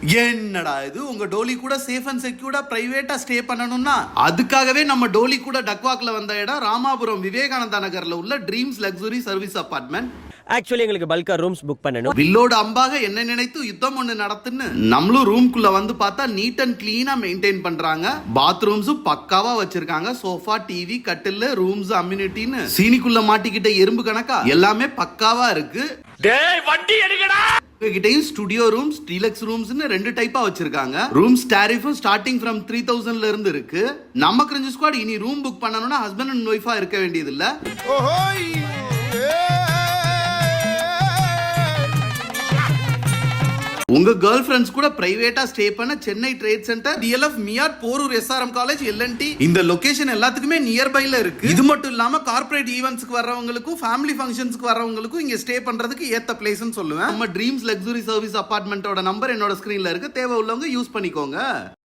என்னடா இது உங்க டோலி கூட சேஃப் அண்ட் செக்யூர்டா பிரைவேட்டா ஸ்டே பண்ணணும்னா அதுக்காகவே நம்ம டோலி கூட டக்வாக்ல வந்த இடம் ராமாபுரம் விவேகானந்தா நகர்ல உள்ள dreams luxury service apartment. Actually எங்களுக்கு பல்கா ரூம்ஸ் புக் பண்ணணும். வில்லோட அம்பாக என்ன நினைத்து யுத்தம் ஒண்ணு நடத்துன்னு நம்மளும் ரூம்குள்ள வந்து பார்த்தா நீட் அண்ட் கிளீனா மெயின்டைன் பண்றாங்க. பாத்ரூம்ஸும் பக்காவா வச்சிருக்காங்க. சோஃபா, டிவி, கட்டில், ரூம்ஸ், அம்யூனிட்டின்னு சீனிக்குள்ள மாட்டிக்கிட்ட எறும்பு கணக்கா எல்லாமே பக்காவா இருக்கு. டேய் வண்டி எடுங்கடா. கிட்டயும் ஸ்டுடியோ ரூம்ஸ், டீலக்ஸ் ரூம்ஸ்னு ரெண்டு டைப்பா வச்சிருக்காங்க. ரூம்ஸ் டாரிஃபும் ஸ்டார்டிங் ஃப்ரம் 3000ல இருந்து இருக்கு. நம்ம கிரிஞ்சு ஸ்குவாட் இனி ரூம் புக் பண்ணனும்னா ஹஸ்பண்ட் அண்ட் ஒய்ஃபா இருக்க வேண்டியது இல்ல. உங்க கேர்ள் ஃபிரெண்ட்ஸ் கூட பிரைவேட்டா ஸ்டே பண்ண Chennai trade centre, DLF, MIOT, Porur SRM college, LNT இந்த லொகேஷன் எல்லாத்துக்குமே நியர்பைல இருக்கு. இது மட்டும் இல்லாம கார்ப்பரேட் ஈவென்ட்ஸ்க்கு வர்றவங்களுக்கும் ஃபேமிலி ஃபங்க்ஷன்ஸ்க்கு வர்றவங்களுக்கும் இங்க ஸ்டே பண்றதுக்கு ஏத்த பிளேஸ்னு சொல்லுவேன். நம்ம ட்ரீம்ஸ் லக்ஸுரி சர்வீஸ் அபார்ட்மெண்டோட நம்பர் என்னோட ஸ்கிரீன்ல இருக்கு. தேவை உள்ளவங்க யூஸ் பண்ணிக்கோங்க.